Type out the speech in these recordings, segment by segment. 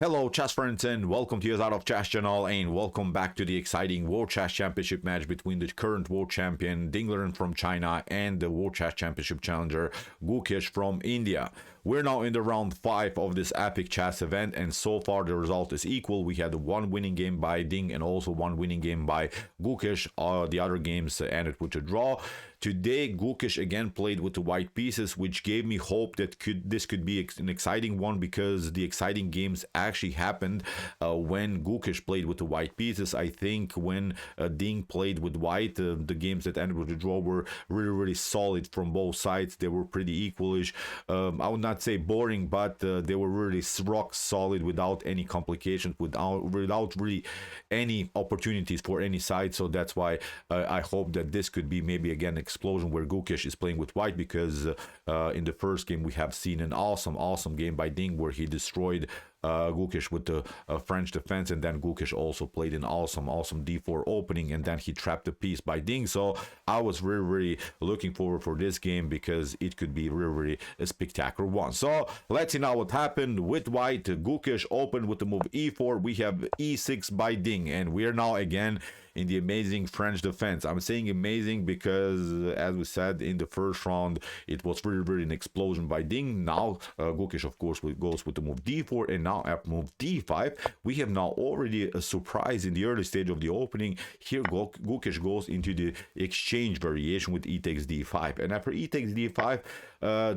Hello chess friends and welcome to Jozarov chess channel and welcome back to the exciting World Chess Championship match between the current world champion Ding Liren from China and the World Chess Championship challenger Gukesh from India. We're now in the round 5 of this epic chess event, and so far the result is equal. We had one winning game by Ding and also one winning game by Gukesh. The other games ended with a draw. Today, Gukesh again played with the white pieces, which gave me hope that this could be an exciting one, because the exciting games actually happened when Gukesh played with the white pieces. I think when Ding played with white, the games that ended with a draw were really solid from both sides. They were pretty equalish. I would not say boring, but they were really rock solid without any complications, without really any opportunities for any side. So that's why I hope that this could be maybe again explosion where Gukesh is playing with white, because in the first game we have seen an awesome game by Ding where he destroyed Gukesh with the French defense, and then Gukesh also played an awesome d4 opening, and then he trapped the piece by Ding. So I was really looking forward for this game because it could be really a spectacular one. So let's see now what happened with white. Gukesh opened with the move e4. We have e6 by Ding, and we are now again in the amazing French defense. I'm saying amazing because, as we said in the first round, it was really an explosion by Ding. Now Gukesh of course goes with the move d4, and now at move d5 we have now already a surprise in the early stage of the opening. Here Gukesh goes into the exchange variation with e takes d5, and after e takes d5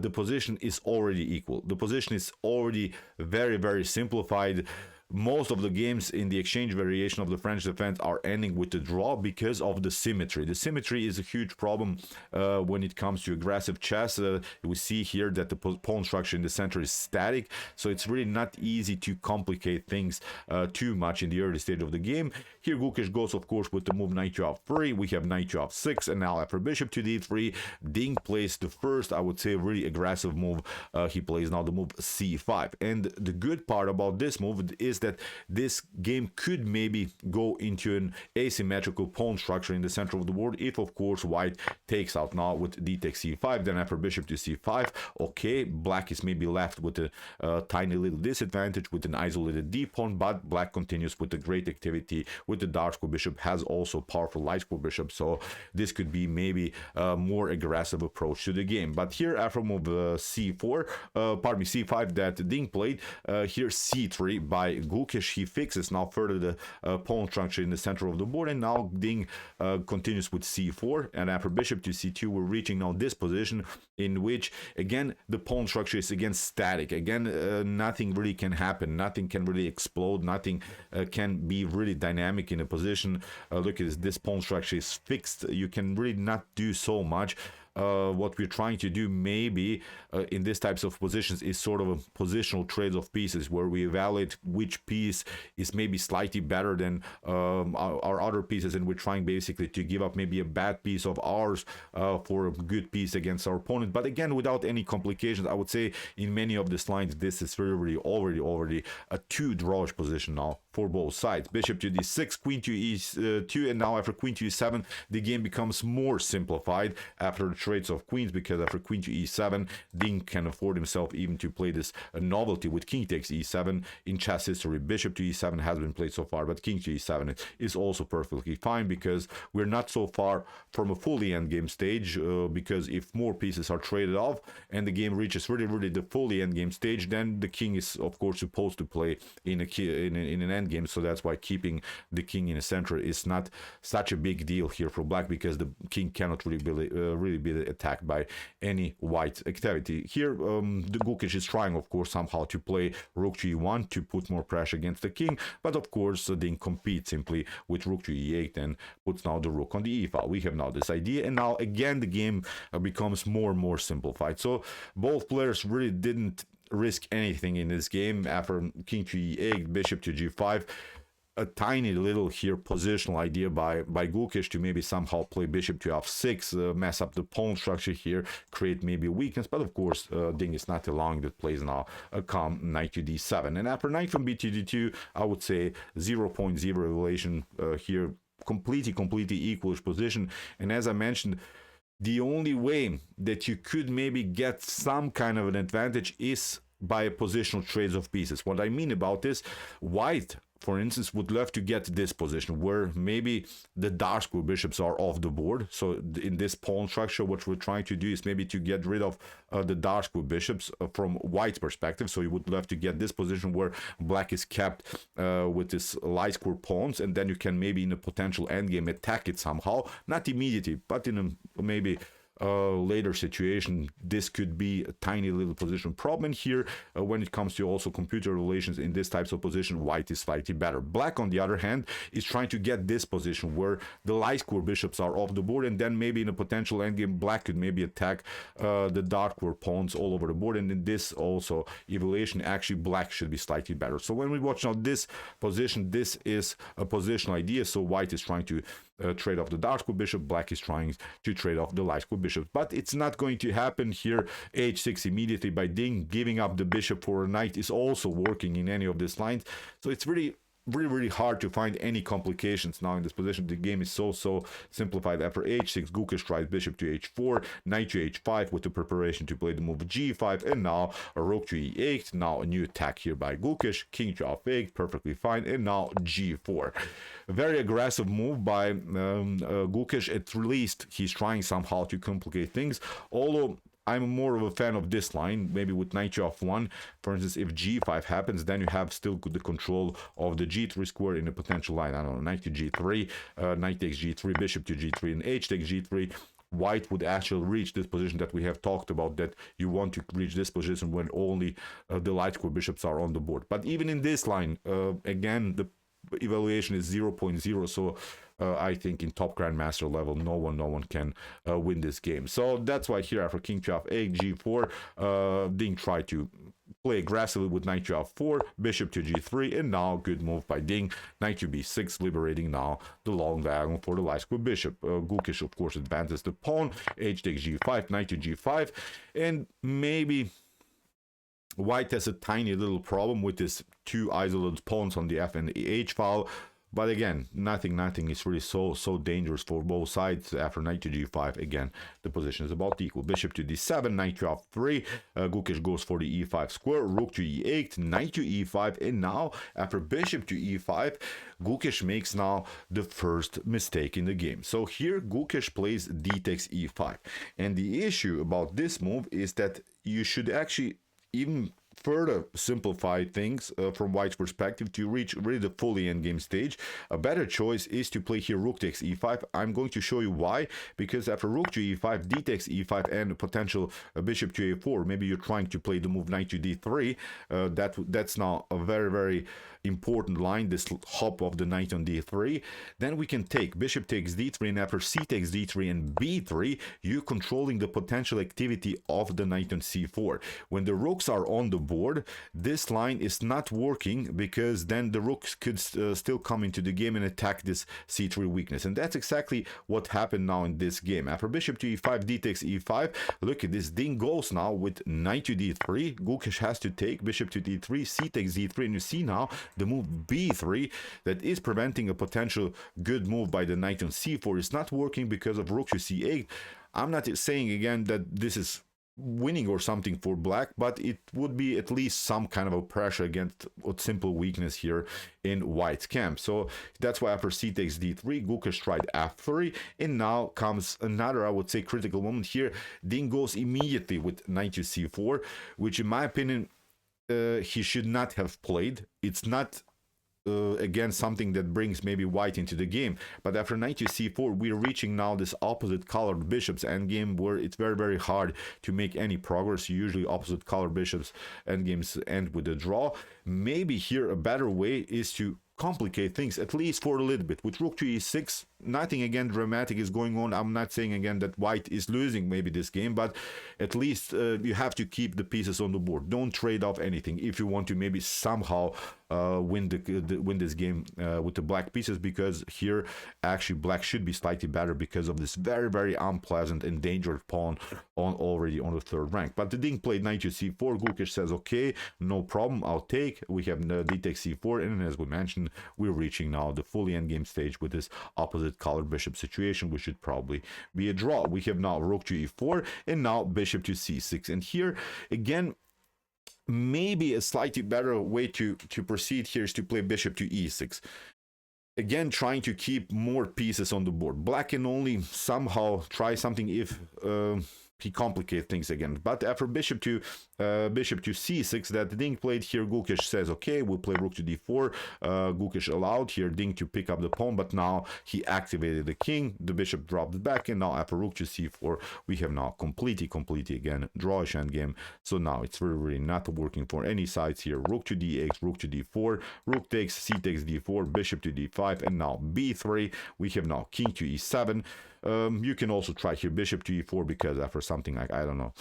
the position is already equal. The position is already very simplified. Most of the games in the exchange variation of the French defense are ending with a draw because of the symmetry. The symmetry is a huge problem when it comes to aggressive chess. We see here that the pawn structure in the center is static, so it's really not easy to complicate things too much in the early stage of the game. Here Gukesh goes of course with the move knight to f3. We have knight to f6, and now after bishop to d3 Ding plays the first, I would say, really aggressive move. He plays now the move c5, and the good part about this move is that this game could maybe go into an asymmetrical pawn structure in the center of the board if of course white takes out now with d takes c5. Then after bishop to c5, okay, black is maybe left with a tiny little disadvantage with an isolated d pawn, but black continues with the great activity with the dark square bishop, has also powerful light square bishop. So this could be maybe a more aggressive approach to the game. But here after move c4, c5 that Ding played, here c3 by Gukesh, he fixes now further the pawn structure in the center of the board, and now Ding continues with c4, and after bishop to c2 we're reaching now this position in which again the pawn structure is again static. Again nothing really can happen, nothing can really explode, nothing can be really dynamic in a position. Look at this pawn structure is fixed. You can really not do so much. What we're trying to do maybe in these types of positions is sort of a positional trade of pieces where we evaluate which piece is maybe slightly better than our other pieces, and we're trying basically to give up maybe a bad piece of ours for a good piece against our opponent. But again, without any complications, I would say in many of these lines this is really already a two drawish position now for both sides. Bishop to d6, queen to e2, and now after queen to e7 the game becomes more simplified after the trades of queens, because after queen to e7 Ding can afford himself even to play this novelty with king takes e7. In chess history bishop to e7 has been played so far, but king to e7 is also perfectly fine because we're not so far from a fully endgame stage, because if more pieces are traded off and the game reaches really the fully endgame stage, then the king is of course supposed to play in an endgame. So that's why keeping the king in the center is not such a big deal here for black, because the king cannot really be attacked by any white activity. Here the Gukesh is trying of course somehow to play rook to e1 to put more pressure against the king, but of course Ding competes simply with rook to e8 and puts now the rook on the e file. We have now this idea, and now again the game becomes more and more simplified. So both players really didn't risk anything in this game. After king to e8, bishop to g5, a tiny little here positional idea by Gukesh to maybe somehow play bishop to f6, mess up the pawn structure here, create maybe a weakness, but of course Ding is not allowing that. Plays now a calm knight to d7, and after knight from b to d2, I would say 0.0 relation here, completely equalish position. And as I mentioned, the only way that you could maybe get some kind of an advantage is by positional trades of pieces. What I mean about this, white, for instance, would love to get this position where maybe the dark square bishops are off the board. So in this pawn structure, what we're trying to do is maybe to get rid of the dark square bishops from white's perspective. So you would love to get this position where black is kept with this light square pawns, and then you can maybe in a potential endgame attack it somehow, not immediately, but in a maybe later situation. This could be a tiny little position problem here. When it comes to also computer relations in this types of position, white is slightly better. Black, on the other hand, is trying to get this position where the light square bishops are off the board, and then maybe in a potential endgame, black could maybe attack the dark square pawns all over the board. And in this also evaluation, actually black should be slightly better. So when we watch now this position, this is a positional idea. So white is trying to trade off the dark square bishop, black is trying to trade off the light square bishop, but it's not going to happen here. H6 immediately by Ding, giving up the bishop for a knight is also working in any of these lines. So it's really hard to find any complications now in this position. The game is so simplified. After h6, Gukesh tries bishop to h4, knight to h5 with the preparation to play the move g5, and now a rook to e8. Now a new attack here by Gukesh, king to f8, perfectly fine, and now g4. A very aggressive move by Gukesh. At least he's trying somehow to complicate things, although I'm more of a fan of this line, maybe with knight to f1. For instance, if g5 happens, then you have still the control of the g3 square in a potential line. I don't know, knight to g3, knight takes g3, bishop to g3, and h takes g3. White would actually reach this position that we have talked about, that you want to reach this position when only the light square bishops are on the board. But even in this line, again, the evaluation is 0.0, so I think in top grandmaster level no one can win this game. So that's why here after king to f8, g4, Ding tried to play aggressively with knight to f4, bishop to g3, and now good move by Ding, knight to b6, liberating now the long diagonal for the light square bishop. Gukesh of course advances the pawn, h takes g5, knight to g5, and maybe white has a tiny little problem with this two isolated pawns on the f and the h file. But again, nothing is really so dangerous for both sides. After knight to g5, again, the position is about equal. Bishop to d7, knight to f3, Gukesh goes for the e5 square, rook to e8, knight to e5, and now, after bishop to e5, Gukesh makes now the first mistake in the game. So here, Gukesh plays d takes e5. And the issue about this move is that you should actually even further simplify things from white's perspective to reach really the fully endgame stage. A better choice is to play here rook takes e5. I'm going to show you why, because after rook to e5, d takes e5, and a potential bishop to a4, maybe you're trying to play the move knight to d3. That's now a very important line, this hop of the knight on d3. Then we can take bishop takes d3, and after c takes d3 and b3, you're controlling the potential activity of the knight on c4. When the rooks are on the board, this line is not working, because then the rooks could still come into the game and attack this c3 weakness, and that's exactly what happened now in this game. After bishop to e5, d takes e5, look at this, Ding goes now with knight to d3, Gukesh has to take bishop to d3, c takes d3, and you see now the move b3 that is preventing a potential good move by the knight on c4 is not working because of rook to c8. I'm not saying again that this is winning or something for black, but it would be at least some kind of a pressure against a simple weakness here in white's camp. So that's why after c takes d3, Gukesh tried f3, and now comes another, I would say, critical moment here. Ding goes immediately with knight to c4, which in my opinion he should not have played. It's not again something that brings maybe white into the game, but after knight to c4, we're reaching now this opposite colored bishops endgame where it's very hard to make any progress. Usually opposite colored bishops endgames end with a draw. Maybe here a better way is to complicate things, at least for a little bit, with rook to e6. Nothing again dramatic is going on. I'm not saying again that white is losing maybe this game, but at least you have to keep the pieces on the board. Don't trade off anything if you want to maybe somehow win this game with the black pieces, because here actually black should be slightly better because of this very unpleasant and dangerous pawn already on the third rank. But the Ding played knight to c4. Gukesh says, okay, no problem, I'll take. We have d takes c4, and as we mentioned, we're reaching now the fully endgame stage with this opposite colored bishop situation, which should probably be a draw. We have now rook to e4, and now bishop to c6. And here again, maybe a slightly better way to proceed here is to play bishop to e6. Again, trying to keep more pieces on the board. Black can only somehow try something if he complicates things again. But after bishop to c6 that Ding played here, Gukesh says, okay, we'll play rook to d4. Gukesh allowed here Ding to pick up the pawn, but now he activated the king. The bishop dropped back, and now after rook to c4, we have now completely again drawish endgame. So now it's really not working for any sides here. Rook to d8, rook to d4, rook takes, c takes d4, bishop to d5, and now b3. We have now king to e7. You can also try here bishop to e4, because after something like, I don't know,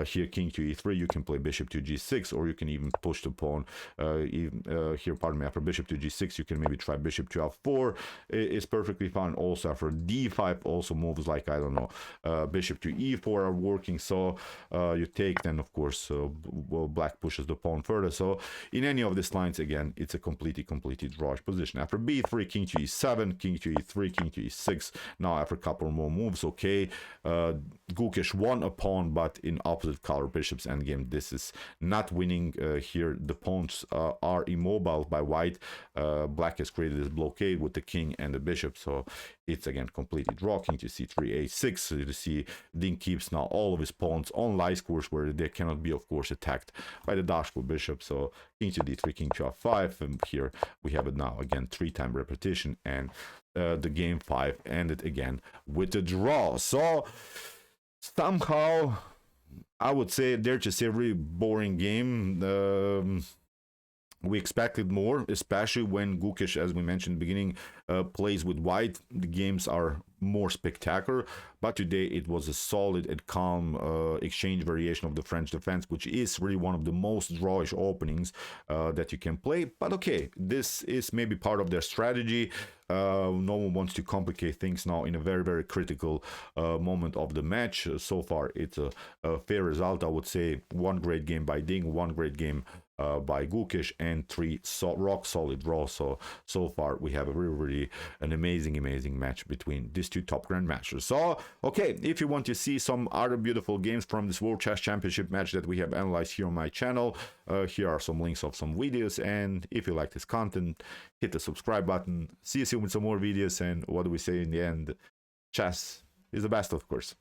here king to e3, you can play bishop to g6, or you can even push the pawn here, pardon me, after bishop to g6 you can maybe try bishop to f4. It's perfectly fine. Also after d5, also moves like, I don't know, bishop to e4 are working. So you take, then of course well, black pushes the pawn further. So in any of these lines, again, it's a completely drawish position. After b3, king to e7, king to e3, king to e6. Now after a couple more moves, okay, Gukesh won a pawn, but in opposite color bishops endgame, this is not winning. Here the pawns are immobile by white. Black has created this blockade with the king and the bishop, so it's again completely draw. King to c3, a6. So you see Ding keeps now all of his pawns on light course, where they cannot be of course attacked by the dashboard bishop. So king to d3, king to f5, and here we have it now again 3-time repetition, and the game 5 ended again with a draw. So somehow I would say they're just a really boring game. We expected more, especially when Gukesh, as we mentioned in the beginning, plays with white. The games are more spectacular, but today it was a solid and calm exchange variation of the French defense, which is really one of the most drawish openings that you can play. But okay, this is maybe part of their strategy. No one wants to complicate things now in a very critical moment of the match. So far it's a fair result, I would say. One great game by Ding, one great game by Gukesh, and 3 rock solid draws. So far we have a really an amazing match between these two top grandmasters. So okay, if you want to see some other beautiful games from this World Chess Championship match that we have analyzed here on my channel, here are some links of some videos, and if you like this content, hit the subscribe button. See you soon with some more videos, and what do we say in the end? Chess is the best, of course.